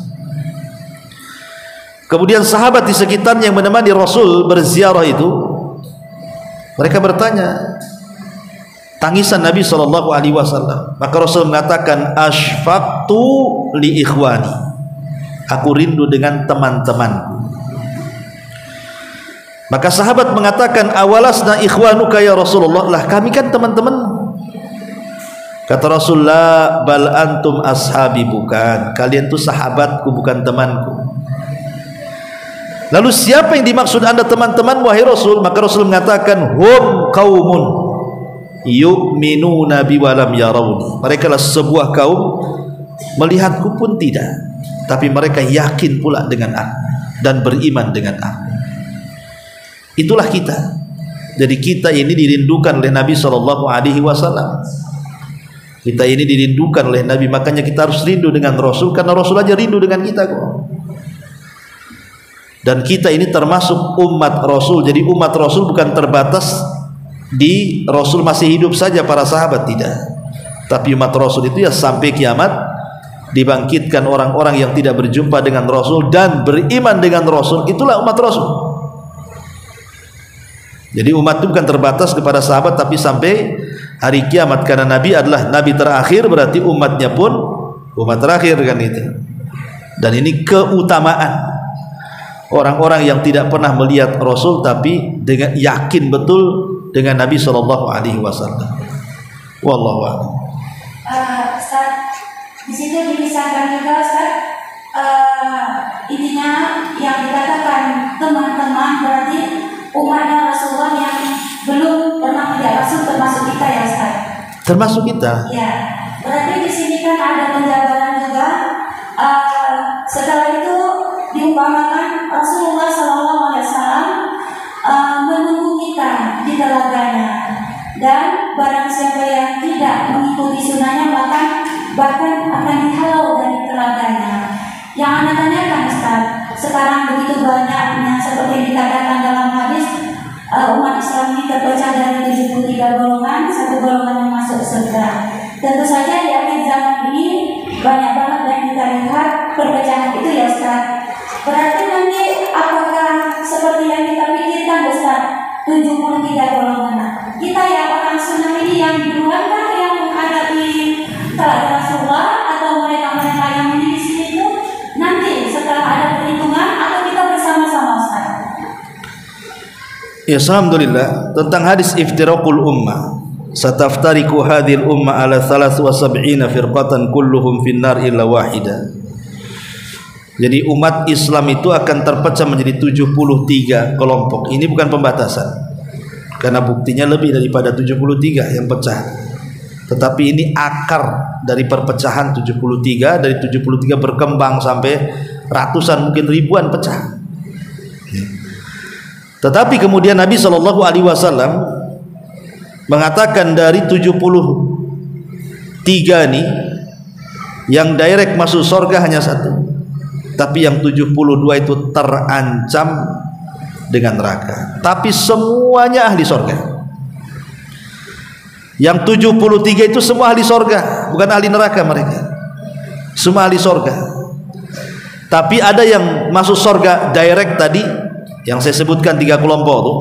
Kemudian sahabat di sekitarnya yang menemani Rasul berziarah itu, mereka bertanya tangisan Nabi SAW. Maka Rasul mengatakan, Ashfaqtu li ikhwani, aku rindu dengan teman-temanku. Maka sahabat mengatakan, awalasna ikhwanuka ya Rasulullah, lah kami kan teman-teman. Kata Rasulullah, bal antum ashabi, bukan, kalian itu sahabatku bukan temanku. Lalu siapa yang dimaksud anda teman-teman wahai Rasul? Maka Rasul mengatakan, hum qaumun yu'minuna bi walam yarawni, mereka lah sebuah kaum melihatku pun tidak, tapi mereka yakin pula dengan aku dan beriman dengan aku. Itulah kita. Jadi kita ini dirindukan oleh Nabi SAW. Kita ini dirindukan oleh Nabi, makanya kita harus rindu dengan Rasul, karena Rasul aja rindu dengan kita kok. Dan kita ini termasuk umat Rasul. Jadi umat Rasul bukan terbatas di Rasul masih hidup saja para sahabat, tidak. Tapi umat Rasul itu ya sampai kiamat, dibangkitkan orang-orang yang tidak berjumpa dengan Rasul dan beriman dengan Rasul, itulah umat Rasul. Jadi umat itu bukan terbatas kepada sahabat, tapi sampai hari kiamat, karena Nabi adalah Nabi terakhir, berarti umatnya pun umat terakhir kan itu. Dan ini keutamaan orang-orang yang tidak pernah melihat Rasul tapi dengan yakin betul dengan Nabi SAW. Wallahu a'lam. Ustaz, di situ dikisahkan juga Ustaz, intinya yang dikatakan teman-teman berarti umatnya Rasulullah yang belum pernah melihat Rasul, termasuk kita ya Ustaz. Termasuk kita. Ya, berarti di sini kan ada penjabaran juga. Setelah itu diumpamakan Rasulullah SAW menunggu kita di telaganya, dan barang siapa yang tidak mengikuti sunnahnya bahkan akan dihalau dari telaganya. Yang Anda tanyakan Ustaz, sekarang begitu banyaknya seperti yang dikatakan dalam hadis, umat Islam ini terpecah dari 73 golongan, satu golongan yang masuk surga. Tentu saja di akhir zaman ini banyak banget yang kita lihat perpecahan itu ya Ustaz. Berarti nanti apakah seperti yang kita pikirkan Ustaz, 73 golongan? Kita ya orang sunnah ini yang duluan kan yang menghadapi Ya, alhamdulillah, tentang hadis iftiraqul ummah. Sataftariku hadhil ummah ala 73 firqatan kulluhum finnar illa wahida. Jadi umat Islam itu akan terpecah menjadi 73 kelompok. Ini bukan pembatasan, karena buktinya lebih daripada 73 yang pecah. Tetapi ini akar dari perpecahan 73. Dari 73 berkembang sampai ratusan, mungkin ribuan pecah. Tetapi kemudian Nabi SAW mengatakan dari 73 ini yang direct masuk surga hanya satu, tapi yang 72 itu terancam dengan neraka. Tapi semuanya ahli surga. Yang 73 itu semua ahli surga, bukan ahli neraka mereka. Semua ahli surga. Tapi ada yang masuk surga direct tadi, yang saya sebutkan 3 kelompok tuh.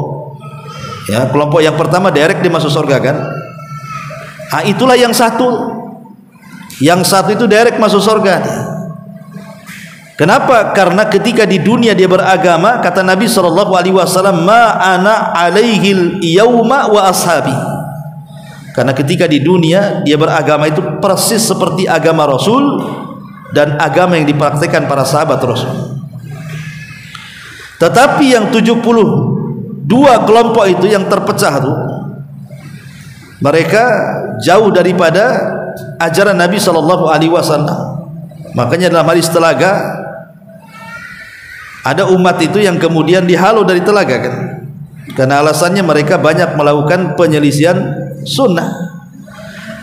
Ya, kelompok yang pertama direct dia masuk surga kan. Ah, itulah yang satu. Yang satu itu direct masuk surga. Kenapa? Karena ketika di dunia dia beragama, kata Nabi SAW, ma ana alaihil yauma wa ashabi. Karena ketika di dunia dia beragama itu persis seperti agama Rasul dan agama yang dipraktikkan para sahabat Rasul. Tetapi yang 72 kelompok itu yang terpecah tuh, mereka jauh daripada ajaran Nabi SAW. Makanya dalam hadis telaga ada umat itu yang kemudian dihalau dari telaga kan, karena alasannya mereka banyak melakukan penyelisihan sunnah.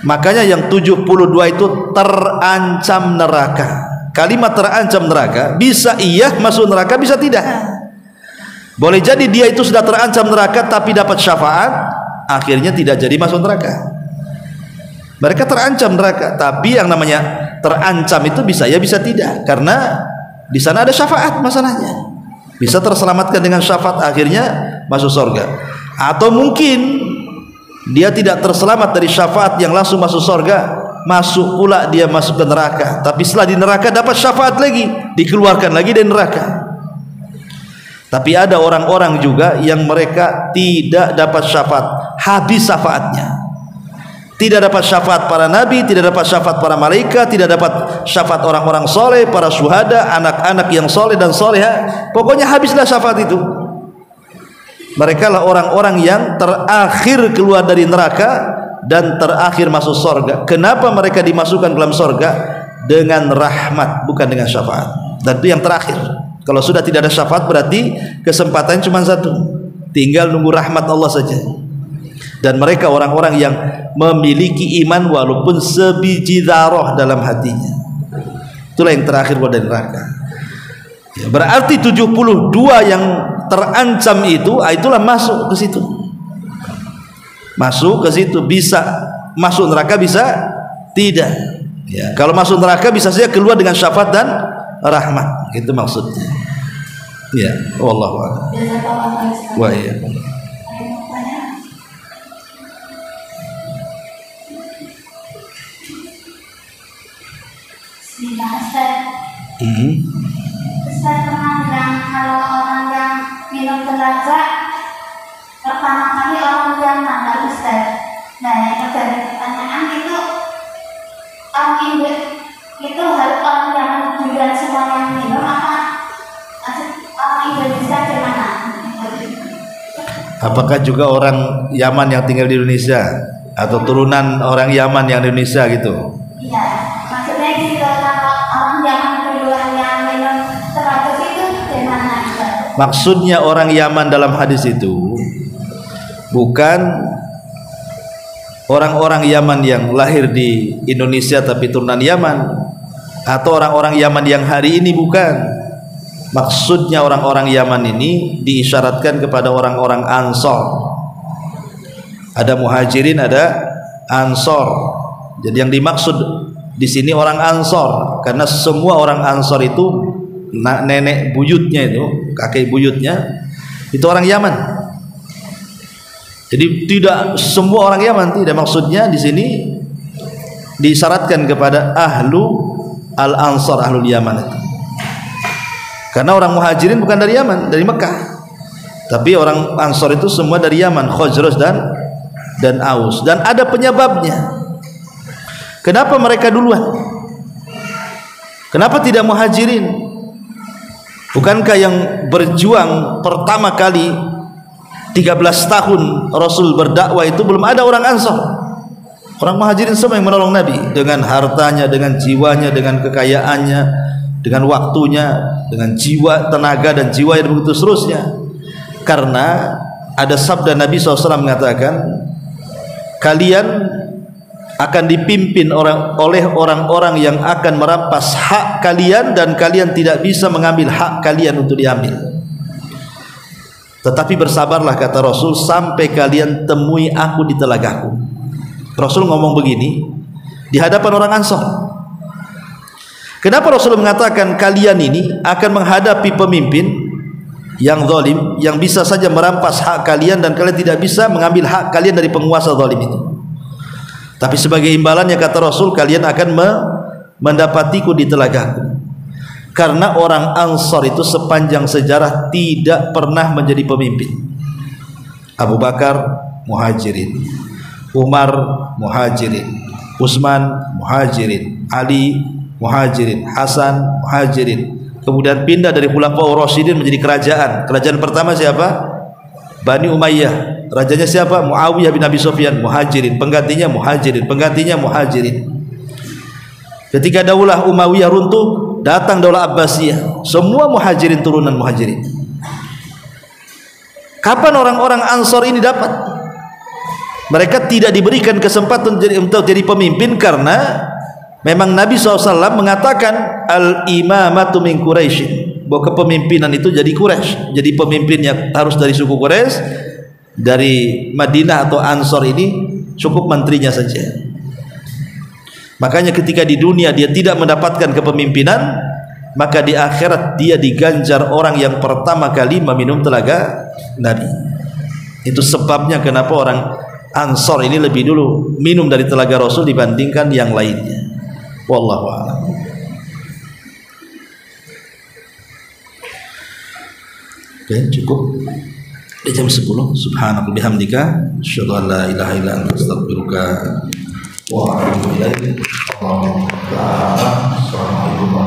Makanya yang 72 itu terancam neraka. Kalimat terancam neraka bisa iya masuk neraka, bisa tidak. Boleh jadi dia itu sudah terancam neraka tapi dapat syafaat, akhirnya tidak jadi masuk neraka. Mereka terancam neraka, tapi yang namanya terancam itu bisa ya bisa tidak, karena di sana ada syafaat masalahnya. Bisa terselamatkan dengan syafaat, akhirnya masuk surga. Atau mungkin dia tidak terselamat dari syafaat yang langsung masuk surga, masuk pula dia masuk ke neraka. Tapi setelah di neraka dapat syafaat lagi, dikeluarkan lagi dari neraka. Tapi ada orang-orang juga yang mereka tidak dapat syafaat, habis syafaatnya. Tidak dapat syafaat para nabi, tidak dapat syafaat para malaikat, tidak dapat syafaat orang-orang soleh, para syuhada, anak-anak yang soleh dan soleha. Pokoknya habislah syafaat itu. Mereka lah orang-orang yang terakhir keluar dari neraka dan terakhir masuk surga. Kenapa mereka dimasukkan ke dalam surga? Dengan rahmat, bukan dengan syafaat. Dan itu yang terakhir. Kalau sudah tidak ada syafaat berarti kesempatan cuma satu, tinggal nunggu rahmat Allah saja. Dan mereka orang-orang yang memiliki iman walaupun sebiji dzarah dalam hatinya. Itulah yang terakhir keluar dari neraka. Ya, berarti 72 yang terancam itu, itulah masuk ke situ. Masuk ke situ, bisa masuk neraka, bisa tidak. Ya, kalau masuk neraka bisa saja keluar dengan syafaat dan rahmat, itu maksudnya. Ya, wallahu a'lam. Wa iya. Ustaz pernah bilang kalau orang yang minum telaga pertama kali orang Yaman, nggak Ustaz. Nah, yang terjadi pertanyaan itu orang Indo itu harus orang Yaman juga semua yang minum apa orang Indonesia gimana? Apakah juga orang Yaman yang tinggal di Indonesia atau turunan orang Yaman yang di Indonesia gitu? Iya, maksudnya gitu, kalau orang Yaman duluan yang minum teragus itu gimana? Maksudnya orang Yaman dalam hadis itu bukan orang-orang Yaman yang lahir di Indonesia tapi turunan Yaman, atau orang-orang Yaman yang hari ini, bukan. Maksudnya orang-orang Yaman ini diisyaratkan kepada orang-orang Ansor. Ada Muhajirin, ada Ansor. Jadi yang dimaksud di sini orang Ansor, karena semua orang Ansor itu nenek buyutnya itu, kakek buyutnya itu orang Yaman. Jadi tidak semua orang Yaman, tidak. Maksudnya di sini disyaratkan kepada ahlu al-Ansor, ahlul Yaman itu. Karena orang Muhajirin bukan dari Yaman, dari Mekah. Tapi orang Ansor itu semua dari Yaman, Khazraj dan Aus, dan ada penyebabnya. Kenapa mereka duluan? Kenapa tidak Muhajirin? Bukankah yang berjuang pertama kali 13 tahun Rasul berdakwah itu belum ada orang Ansor? Orang Muhajirin semua yang menolong Nabi dengan hartanya, dengan jiwanya, dengan kekayaannya, dengan waktunya, dengan jiwa, tenaga dan jiwa yang begitu seterusnya. Karena ada sabda Nabi SAW mengatakan, kalian akan dipimpin oleh orang-orang yang akan merampas hak kalian, dan kalian tidak bisa mengambil hak kalian untuk diambil. Tetapi bersabarlah, kata Rasul, sampai kalian temui aku di telagaku. Rasul ngomong begini di hadapan orang Ansor. Kenapa Rasul mengatakan kalian ini akan menghadapi pemimpin yang zalim, yang bisa saja merampas hak kalian, dan kalian tidak bisa mengambil hak kalian dari penguasa zalim itu. Tapi sebagai imbalannya, kata Rasul, kalian akan mendapatiku di telagaku. Karena orang Ansor itu sepanjang sejarah tidak pernah menjadi pemimpin. Abu Bakar Muhajirin, Umar Muhajirin, Utsman Muhajirin, Ali Muhajirin, Hasan Muhajirin. Kemudian pindah dari Khulafaur Rasyidin menjadi kerajaan. Kerajaan pertama siapa? Bani Umayyah. Rajanya siapa? Muawiyah bin Abi Sufyan. Muhajirin. Penggantinya Muhajirin. Penggantinya Muhajirin. Ketika daulah Umayyah runtuh, datang daulah Abbasiyah. Semua Muhajirin, turunan Muhajirin. Kapan orang-orang Ansor ini dapat? Mereka tidak diberikan kesempatan untuk jadi pemimpin karena memang Nabi SAW mengatakan al-imamatu min Quraisy, bahwa kepemimpinan itu jadi Quraisy. Jadi pemimpin yang harus dari suku Quraisy, dari Madinah atau Ansor ini cukup menterinya saja. Makanya ketika di dunia dia tidak mendapatkan kepemimpinan, maka di akhirat dia diganjar orang yang pertama kali meminum telaga Nabi. Itu sebabnya kenapa orang Ansor ini lebih dulu minum dari telaga Rasul dibandingkan yang lainnya. Wallahu a'lam. Oke, cukup. Di jam 10. Subhanallah bihamdika, asyhadu an la ilaha illa anta, astaghfiruka wa atubu ilaik. Assalamualaikum.